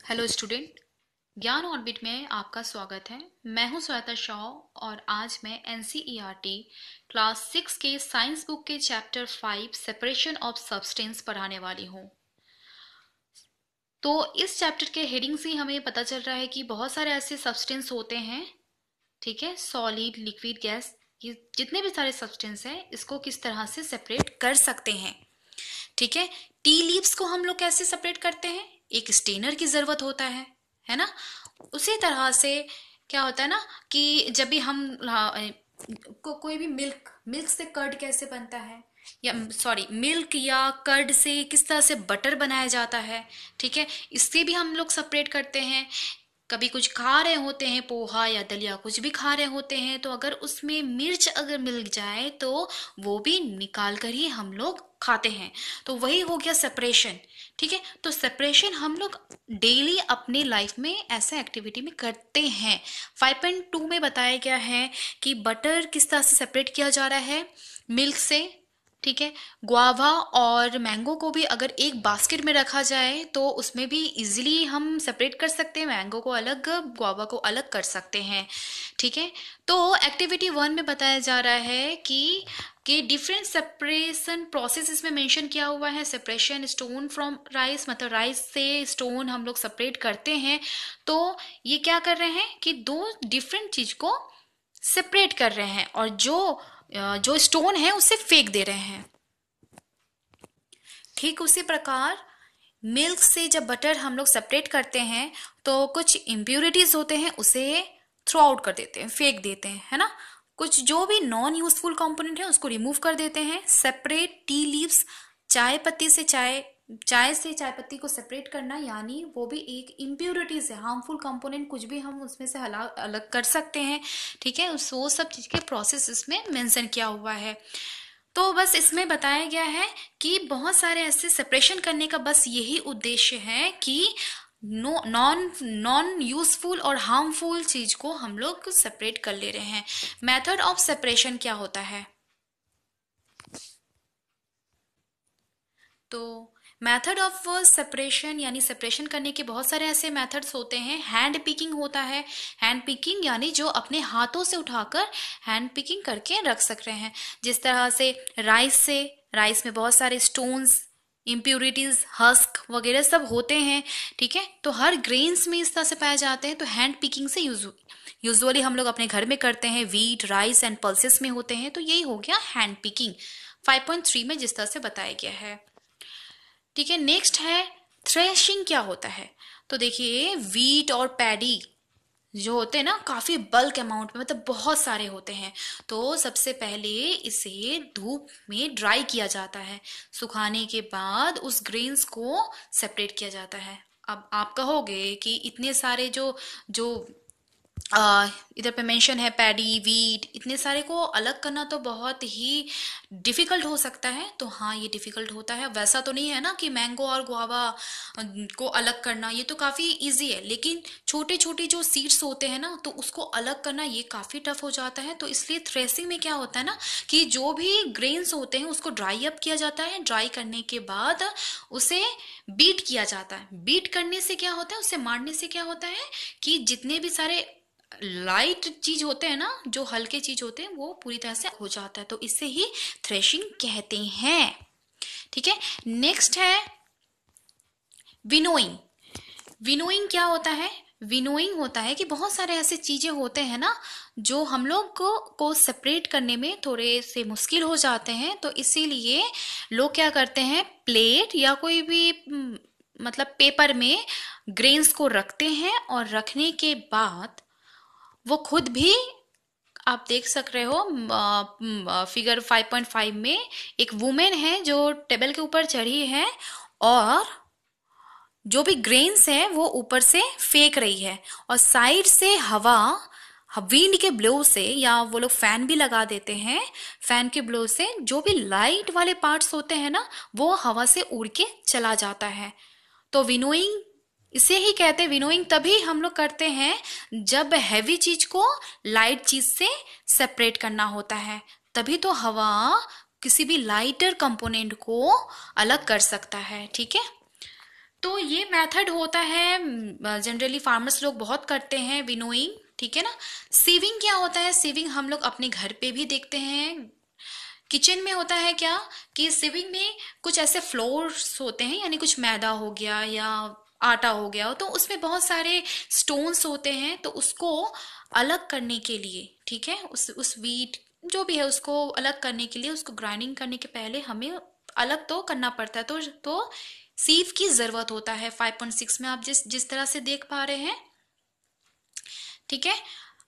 Hello student, ज्ञान orbit में आपका स्वागत है। मैं हूं श्वेता शाह और आज मैं एनसीईआरटी क्लास 6 के साइंस बुक के चैप्टर 5 सेपरेशन ऑफ सब्सटेंस पढ़ाने वाली हूं। तो इस चैप्टर के हेडिंग से हमें पता चल रहा है कि बहुत सारे ऐसे सब्सटेंस होते हैं, ठीक है, सॉलिड, लिक्विड, गैस, ये जितने भी सारे सब्सटेंस हैं इसको किस तरह से सेपरेट कर सकते हैं। ठीक है, टी लीव्स को हम लोग कैसे सेपरेट करते हैं, एक स्टेनर की जरूरत होता है ना। उसी तरह से क्या होता है ना कि जब भी हम कोई भी मिल्क मिल्क से कर्ड कैसे बनता है, या सॉरी मिल्क या कर्ड से किस तरह से बटर बनाया जाता है, ठीक है, इससे भी हम लोग सेपरेट करते हैं। कभी कुछ खा रहे होते हैं, पोहा या दलिया कुछ भी खा रहे होते हैं, तो अगर उसमें मिर्च अगर मिल जाए तो वो भी निकाल कर ही हम लोग खाते हैं। तो वही हो गया सेपरेशन। ठीक है, तो सेपरेशन हम लोग डेली अपने लाइफ में ऐसा एक्टिविटी में करते हैं। 5.2 में बताया गया है कि बटर किस तरह से सेपरेट किया जा रहा है मिल्क से। ठीक है, गुआवा और मैंगो को भी अगर एक बास्केट में रखा जाए तो उसमें भी इजीली हम सेपरेट कर सकते हैं, मैंगो को अलग गुआवा को अलग कर सकते हैं। ठीक है, तो एक्टिविटी 1 में बताया जा रहा है कि डिफरेंट सेपरेशन प्रोसेस इसमें मेंशन किया हुआ है। सेपरेशन स्टोन फ्रॉम राइस, मतलब राइस से स्टोन हम लोग सेपरेट करते हैं। तो ये क्या कर रहे हैं कि दो डिफरेंट चीज को सेपरेट कर रहे हैं और जो स्टोन है उसे फेंक दे रहे हैं। ठीक उसी प्रकार मिल्क से जब बटर हम लोग सेपरेट करते हैं तो कुछ इम्प्यूरिटीज होते हैं उसे थ्रो आउट कर देते हैं, फेंक देते हैं, है ना। कुछ जो भी नॉन यूजफुल कंपोनेंट है उसको रिमूव कर देते हैं। सेपरेट टी लीव्स, चाय से चाय पत्ती को सेपरेट करना, यानी वो भी एक इम्प्यूरिटीज है, हार्मफुल कंपोनेंट कुछ भी हम उसमें से अलग कर सकते हैं। ठीक है, वो सब चीज के प्रोसेस इसमें मेंशन किया हुआ है। तो बस इसमें बताया गया है कि बहुत सारे ऐसे सेपरेशन करने का बस यही उद्देश्य है कि नॉन नॉन यूजफुल और हार्मफुल चीज को हम लोग सेपरेट कर ले रहे हैं। मेथड ऑफ सेपरेशन क्या होता है, तो मेथड ऑफ सेपरेशन यानी सेपरेशन करने के बहुत सारे ऐसे मेथड्स होते हैं। हैंड पिकिंग होता है, हैंड पिकिंग यानी जो अपने हाथों से उठाकर हैंड पिकिंग करके रख सक रहे हैं। जिस तरह से राइस में बहुत सारे स्टोन्स, इम्प्यूरिटीज, हस्क वगैरह सब होते हैं। ठीक है, तो हर ग्रेन्स में इस तरह से पाए जाते हैं। तो हैंड पिकिंग से यूजुअली हम लोग अपने घर में करते हैं, व्हीट, राइस एंड पल्सेस में होते हैं। तो यही हो गया हैंड पिकिंग 5.3 में जिस तरह से बताया गया है। ठीक है, नेक्स्ट है थ्रेशिंग क्या होता है। तो देखिए वीट और पैडी जो होते हैं ना काफी बल्क अमाउंट में, मतलब बहुत सारे होते हैं, तो सबसे पहले इसे धूप में ड्राई किया जाता है। सुखाने के बाद उस ग्रेन्स को सेपरेट किया जाता है। अब आप कहोगे कि इतने सारे जो जो इधर पे मेंशन है पैडी, वीट, इतने सारे को अलग करना तो बहुत ही डिफिकल्ट हो सकता है। तो हाँ, ये डिफिकल्ट होता है। वैसा तो नहीं है ना कि मैंगो और गुआवा को अलग करना, ये तो काफी इजी है, लेकिन छोटे छोटे जो सीड्स होते हैं ना तो उसको अलग करना ये काफी टफ हो जाता है। तो इसलिए थ्रेसिंग में क्या होता है ना कि जो भी ग्रेन्स होते हैं उसको ड्राई अप किया जाता है। ड्राई करने के बाद उसे बीट किया जाता है। बीट करने से क्या होता है, उसे मारने से क्या होता है कि जितने भी सारे लाइट चीज होते हैं ना, जो हल्के चीज होते हैं, वो पूरी तरह से हो जाता है। तो इससे ही थ्रेशिंग कहते हैं। ठीक है, नेक्स्ट है विनोइंग। विनोइंग क्या होता है, विनोइंग होता है कि बहुत सारे ऐसे चीजें होते हैं ना जो हम लोग को सेपरेट करने में थोड़े से मुश्किल हो जाते हैं। तो इसीलिए लोग क्या करते हैं, प्लेट या कोई भी मतलब पेपर में ग्रेन्स को रखते हैं और रखने के बाद वो खुद भी, आप देख सक रहे हो फिगर 5.5 में एक वुमेन है जो टेबल के ऊपर चढ़ी है और जो भी ग्रेन्स है वो ऊपर से फेंक रही है, और साइड से हवा विंड के ब्लो से, या वो लोग फैन भी लगा देते हैं, फैन के ब्लो से जो भी लाइट वाले पार्ट्स होते हैं ना वो हवा से उड़ के चला जाता है। तो विनोइंग इसे ही कहते हैं। विनोइंग तभी हम लोग करते हैं जब हैवी चीज को लाइट चीज से सेपरेट करना होता है, तभी तो हवा किसी भी लाइटर कंपोनेंट को अलग कर सकता है। ठीक है, तो ये मेथड होता है, जनरली फार्मर्स लोग बहुत करते हैं, विनोइंग, ठीक है ना। सीविंग क्या होता है? सीविंग हम लोग अपने घर पे भी देखते हैं। किचन में होता है क्या कि सीविंग में कुछ ऐसे फ्लोर्स होते हैं, यानी कुछ मैदा हो गया या आटा हो गया, तो उसमें बहुत सारे स्टोन्स होते हैं, तो उसको अलग करने के लिए, ठीक है, उस वीट जो भी है उसको अलग करने के लिए, उसको ग्राइंडिंग करने के पहले हमें अलग तो करना पड़ता है। तो सीव की जरूरत होता है। 5.6 में आप जिस जिस तरह से देख पा रहे हैं, ठीक है।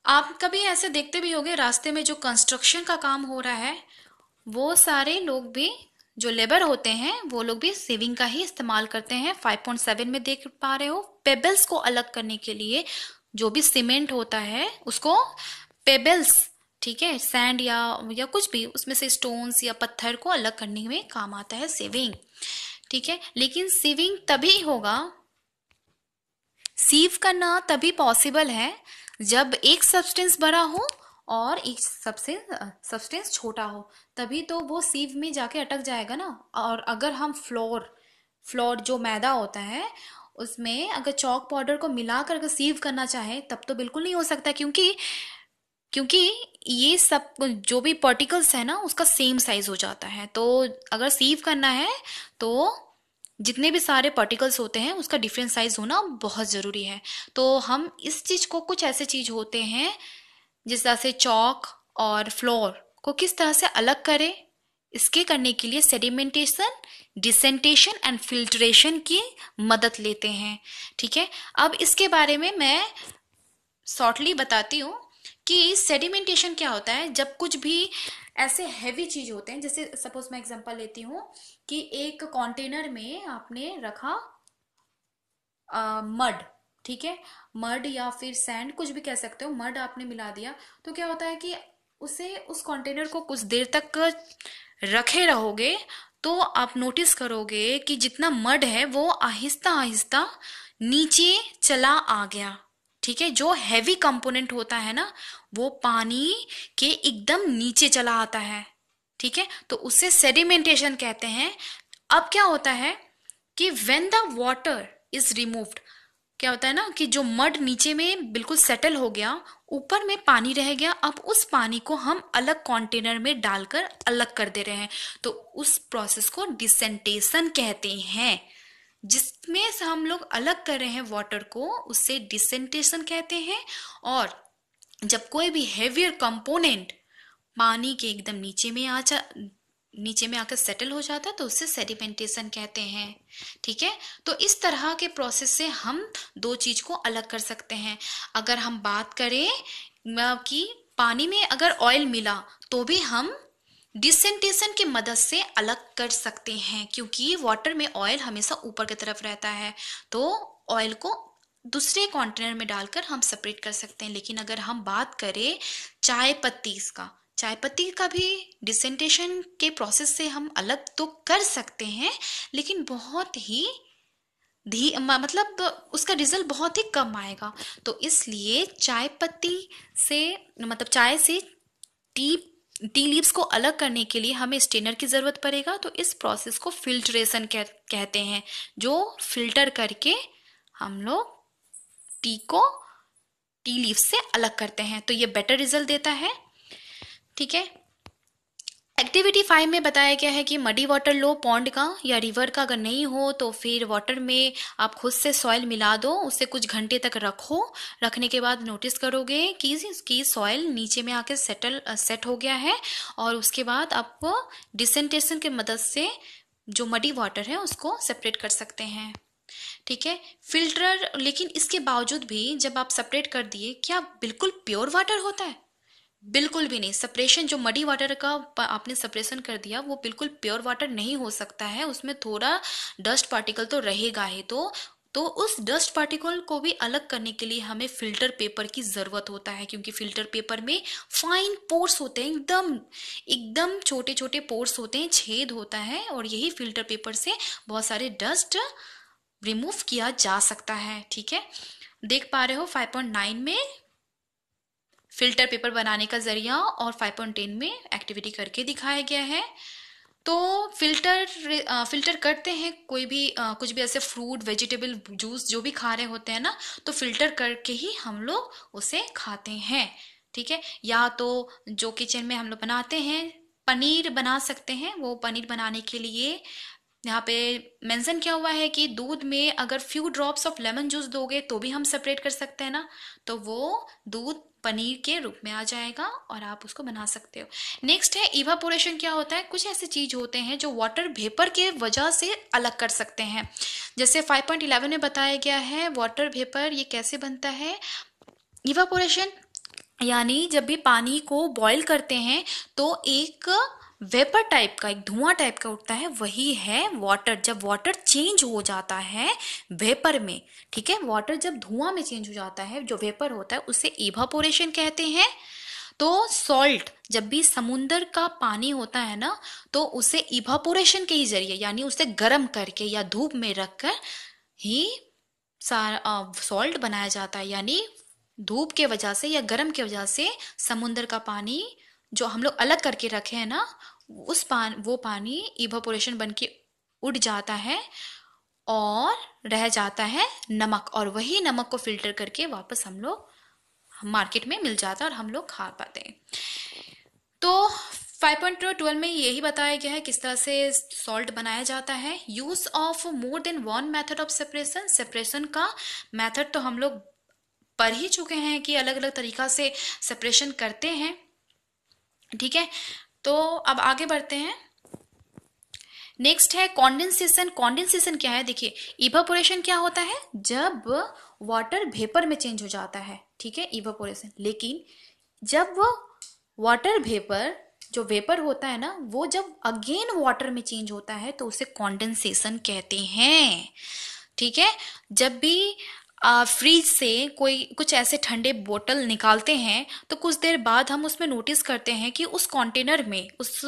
आप कभी ऐसे देखते भी होंगे रास्ते में जो कंस्ट्रक्शन का काम हो रहा है, वो सारे लोग भी, जो लेबर होते हैं वो लोग भी सेविंग का ही इस्तेमाल करते हैं। 5.7 में देख पा रहे हो, पेबल्स को अलग करने के लिए, जो भी सीमेंट होता है उसको पेबल्स, ठीक है, सैंड या कुछ भी उसमें से स्टोन्स या पत्थर को अलग करने में काम आता है सेविंग, ठीक है। लेकिन सीविंग तभी होगा, सीव करना तभी पॉसिबल है जब एक सब्सटेंस बड़ा हो और एक सब्सटेंस छोटा हो, तभी तो वो सीव में जाके अटक जाएगा ना। और अगर हम फ्लोर फ्लोर जो मैदा होता है उसमें अगर चॉक पाउडर को मिलाकर अगर सीव करना चाहे तब तो बिल्कुल नहीं हो सकता, क्योंकि क्योंकि ये सब जो भी पार्टिकल्स है ना उसका सेम साइज हो जाता है। तो अगर सीव करना है तो जितने भी सारे पार्टिकल्स होते हैं उसका डिफरेंट साइज होना बहुत ज़रूरी है। तो हम इस चीज़ को, कुछ ऐसे चीज़ होते हैं जिस तरह से चॉक और फ्लोर को किस तरह से अलग करें, इसके करने के लिए सेडिमेंटेशन, डिसेंटेशन एंड फिल्ट्रेशन की मदद लेते हैं, ठीक है। अब इसके बारे में मैं शॉर्टली बताती हूँ कि सेडिमेंटेशन क्या होता है। जब कुछ भी ऐसे हैवी चीज होते हैं, जैसे सपोज मैं एग्जांपल लेती हूँ कि एक कंटेनर में आपने रखा मड, ठीक है, मड या फिर सैंड, कुछ भी कह सकते हो, मड आपने मिला दिया, तो क्या होता है कि उसे, उस कंटेनर को कुछ देर तक रखे रहोगे तो आप नोटिस करोगे कि जितना मड है वो आहिस्ता आहिस्ता नीचे चला आ गया, ठीक है। जो हैवी कंपोनेंट होता है ना वो पानी के एकदम नीचे चला आता है, ठीक है, तो उसे सेडिमेंटेशन कहते हैं। अब क्या होता है कि when the water is removed, क्या होता है ना कि जो मड नीचे में बिल्कुल सेटल हो गया, ऊपर में पानी रह गया, अब उस पानी को हम अलग कंटेनर में डालकर अलग कर दे रहे हैं, तो उस प्रोसेस को डिसेंटेशन कहते हैं। जिसमें से हम लोग अलग कर रहे हैं वाटर को, उससे डिसेंटेशन कहते हैं। और जब कोई भी हेवियर कंपोनेंट पानी के एकदम नीचे में आकर सेटल हो जाता है तो उससे सेडिमेंटेशन कहते हैं, ठीक है। तो इस तरह के प्रोसेस से हम दो चीज को अलग कर सकते हैं। अगर हम बात करें कि पानी में अगर ऑयल मिला तो भी हम डिसेंटेशन की मदद से अलग कर सकते हैं, क्योंकि वाटर में ऑयल हमेशा ऊपर की तरफ रहता है, तो ऑयल को दूसरे कंटेनर में डालकर हम सेपरेट कर सकते हैं। लेकिन अगर हम बात करें चाय पत्ती का भी डिसेंटेशन के प्रोसेस से हम अलग तो कर सकते हैं, लेकिन बहुत ही मतलब उसका रिजल्ट बहुत ही कम आएगा। तो इसलिए चाय पत्ती से, मतलब चाय से टी टी लीव्स को अलग करने के लिए हमें स्टेनर की ज़रूरत पड़ेगा। तो इस प्रोसेस को फिल्ट्रेशन कहते हैं, जो फिल्टर करके हम लोग टी को टी लीव्स से अलग करते हैं, तो ये बेटर रिजल्ट देता है, ठीक है। एक्टिविटी 5 में बताया गया है कि मडी वाटर लो पॉन्ड का या रिवर का अगर नहीं हो तो फिर वाटर में आप खुद से सॉइल मिला दो, उसे कुछ घंटे तक रखो। रखने के बाद नोटिस करोगे कि इसकी सॉइल नीचे में आके सेट हो गया है, और उसके बाद आप डिसेंटेशन की मदद से जो मडी वाटर है उसको सेपरेट कर सकते हैं, ठीक है। फिल्टर, लेकिन इसके बावजूद भी जब आप सेपरेट कर दिए, क्या बिल्कुल प्योर वाटर होता है? बिल्कुल भी नहीं। सेपरेशन, जो मडी वाटर का आपने सेपरेशन कर दिया वो बिल्कुल प्योर वाटर नहीं हो सकता है, उसमें थोड़ा डस्ट पार्टिकल तो रहेगा ही। तो उस डस्ट पार्टिकल को भी अलग करने के लिए हमें फिल्टर पेपर की जरूरत होता है, क्योंकि फिल्टर पेपर में फाइन पोर्स होते हैं, एकदम एकदम छोटे छोटे पोर्स होते हैं, छेद होता है, और यही फिल्टर पेपर से बहुत सारे डस्ट रिमूव किया जा सकता है, ठीक है। देख पा रहे हो 5.9 में फिल्टर पेपर बनाने का जरिया और 5.10 में एक्टिविटी करके दिखाया गया है। तो फिल्टर करते हैं कोई भी कुछ भी ऐसे फ्रूट वेजिटेबल जूस जो भी खा रहे होते हैं ना, तो फिल्टर करके ही हम लोग उसे खाते हैं। ठीक है, या तो जो किचन में हम लोग बनाते हैं, पनीर बना सकते हैं। वो पनीर बनाने के लिए यहाँ पे मेंशन किया हुआ है कि दूध में अगर few drops of lemon juice दोगे तो भी हम सेपरेट कर सकते हैं ना, तो वो दूध पनीर के रूप में आ जाएगा और आप उसको बना सकते हो। नेक्स्ट है इवापोरेशन। क्या होता है, कुछ ऐसे चीज होते हैं जो वाटर वेपर के वजह से अलग कर सकते हैं। जैसे 5.11 में बताया गया है वाटर वेपर ये कैसे बनता है। इवापोरेशन यानी जब भी पानी को बॉईल करते हैं तो एक वेपर टाइप का, एक धुआं टाइप का उठता है, वही है वाटर। जब वाटर चेंज हो जाता है वेपर में, ठीक है, वाटर जब धुआं में चेंज हो जाता है, जो वेपर होता है, उसे इवापोरेशन कहते हैं। तो सॉल्ट, जब भी समुंदर का पानी होता है ना, तो उसे इवापोरेशन के ही जरिए, यानी उसे गर्म करके या धूप में रखकर ही सारा सॉल्ट बनाया जाता है। यानी धूप के वजह से या गर्म के वजह से समुंदर का पानी जो हम लोग अलग करके रखे हैं ना, वो पानी इवापोरेशन बन के उड़ जाता है और रह जाता है नमक, और वही नमक को फिल्टर करके वापस हम लोग मार्केट में मिल जाता है और हम लोग खा पाते हैं। तो 5.12 में यही बताया गया है किस तरह से सॉल्ट बनाया जाता है। Use of more than one method of separation. Separation का मेथड तो हम लोग पढ़ ही चुके हैं कि अलग अलग तरीका से सेपरेशन करते हैं। ठीक है, तो अब आगे बढ़ते हैं। नेक्स्ट है कॉन्डेंसेशन। कॉन्डेंसेशन क्या है, देखिए इवापोरेशन क्या होता है, जब वाटर वेपर में चेंज हो जाता है, ठीक है, इवापोरेशन। लेकिन जब वो वाटर वेपर, जो वेपर होता है ना, वो जब अगेन वाटर में चेंज होता है तो उसे कॉन्डेंसेशन कहते हैं। ठीक है, जब भी फ्रिज से कोई कुछ ऐसे ठंडे बोतल निकालते हैं तो कुछ देर बाद हम उसमें नोटिस करते हैं कि उस कंटेनर में, उस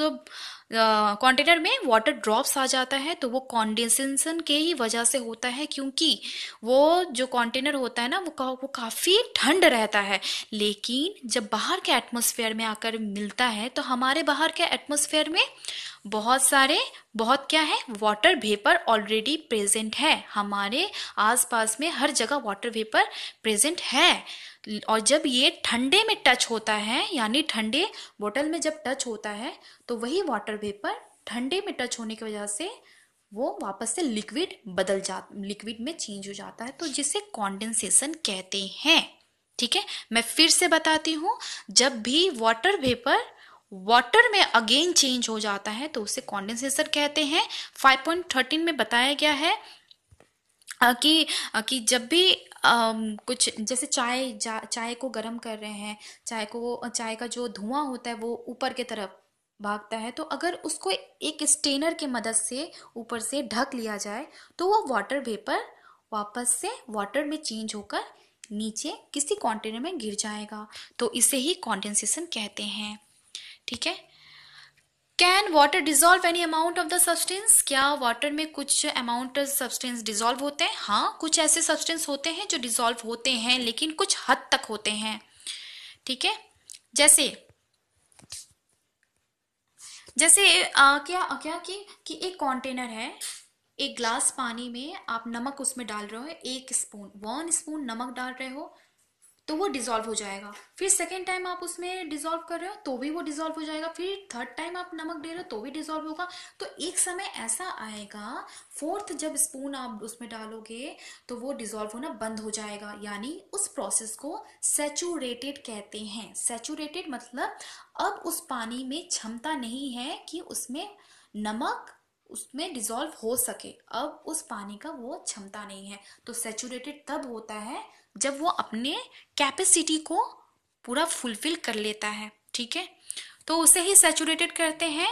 कंटेनर में वाटर ड्रॉप्स आ जाता है, तो वो कॉन्डेंसेशन के ही वजह से होता है, क्योंकि वो जो कंटेनर होता है ना, वो काफ़ी ठंड रहता है। लेकिन जब बाहर के एटमॉस्फेयर में आकर मिलता है तो हमारे बाहर के एटमॉस्फेयर में बहुत क्या है, वाटर वेपर ऑलरेडी प्रेजेंट है। हमारे आसपास में हर जगह वाटर वेपर प्रेजेंट है, और जब ये ठंडे में टच होता है, यानी ठंडे बोतल में जब टच होता है, तो वही वाटर वेपर ठंडे में टच होने की वजह से वो वापस से लिक्विड में चेंज हो जाता है, तो जिसे कॉन्डेंसेशन कहते हैं। ठीक है, मैं फिर से बताती हूँ, जब भी वाटर वेपर वाटर में अगेन चेंज हो जाता है तो उसे कॉन्डेंसेशन कहते हैं। 5.13 में बताया गया है कि जब भी कुछ जैसे चाय को गर्म कर रहे हैं, चाय का जो धुआं होता है वो ऊपर की तरफ भागता है, तो अगर उसको एक स्टेनर की मदद से ऊपर से ढक लिया जाए तो वो वाटर वेपर वापस से वाटर में चेंज होकर नीचे किसी कंटेनर में गिर जाएगा, तो इसे ही कॉन्डेंसेशन कहते हैं। ठीक है, can water dissolve any amount of the substance. क्या वाटर में कुछ अमाउंट सब्सटेंस डिजॉल्व होते हैं? हाँ, कुछ ऐसे सब्सटेंस होते हैं जो डिजॉल्व होते हैं, लेकिन कुछ हद तक होते हैं। ठीक है, जैसे क्या कि एक कंटेनर है, एक ग्लास पानी में आप नमक उसमें डाल रहे हो, 1 स्पून नमक डाल रहे हो तो वो डिजॉल्व हो जाएगा। फिर सेकेंड टाइम आप उसमें डिजॉल्व कर रहे हो तो भी वो डिजॉल्व हो जाएगा। फिर थर्ड टाइम आप नमक दे रहे हो तो भी डिजॉल्व होगा। तो एक समय ऐसा आएगा, फोर्थ जब स्पून आप उसमें डालोगे तो वो डिजॉल्व होना बंद हो जाएगा, यानी उस प्रोसेस को सैचुरेटेड कहते हैं। सैचुरेटेड मतलब अब उस पानी में क्षमता नहीं है कि उसमें नमक उसमें डिजॉल्व हो सके, अब उस पानी का वो क्षमता नहीं है। तो सैचुरेटेड तब होता है जब वो अपने कैपेसिटी को पूरा फुलफिल कर लेता है। ठीक है, तो उसे ही सैचुरेटेड करते हैं।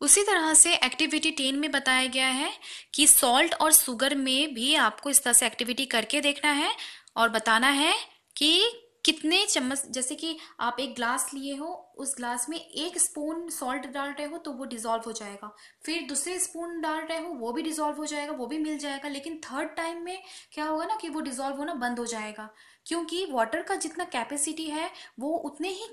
उसी तरह से एक्टिविटी 10 में बताया गया है कि सॉल्ट और शुगर में भी आपको इस तरह से एक्टिविटी करके देखना है और बताना है कि कितने चम्मच, जैसे कि आप एक ग्लास लिए हो, उस ग्लास में 1 स्पून सॉल्ट डाल रहे हो तो वो डिजॉल्व हो जाएगा, फिर दूसरे स्पून डाल रहे हो वो भी डिजॉल्व हो जाएगा, वो भी मिल जाएगा, लेकिन थर्ड टाइम में क्या होगा ना कि वो डिजॉल्व होना बंद हो जाएगा, क्योंकि वाटर का जितना कैपेसिटी है वो उतने ही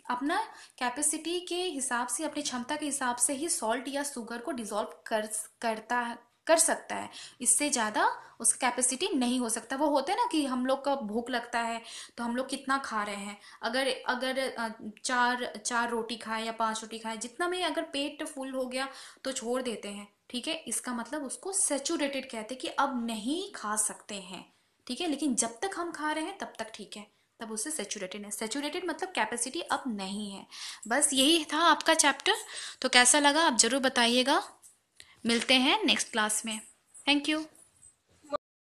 अपना कैपेसिटी के हिसाब से, अपनी क्षमता के हिसाब से ही सॉल्ट या शुगर को डिजॉल्व कर सकता है। इससे ज़्यादा उसका कैपेसिटी नहीं हो सकता। वो होता है ना कि हम लोग का भूख लगता है तो हम लोग कितना खा रहे हैं, अगर अगर चार चार रोटी खाए या 5 रोटी खाए, जितना में अगर पेट फुल हो गया तो छोड़ देते हैं, ठीक है, इसका मतलब उसको सेचुरेटेड कहते हैं कि अब नहीं खा सकते हैं, ठीक है, लेकिन जब तक हम खा रहे हैं तब तक ठीक है, तब उससे सेचुरेटेड है। सेचुरेटेड मतलब कैपेसिटी अब नहीं है। बस यही था आपका चैप्टर। तो कैसा लगा आप जरूर बताइएगा। मिलते हैं नेक्स्ट क्लास में। Thank you.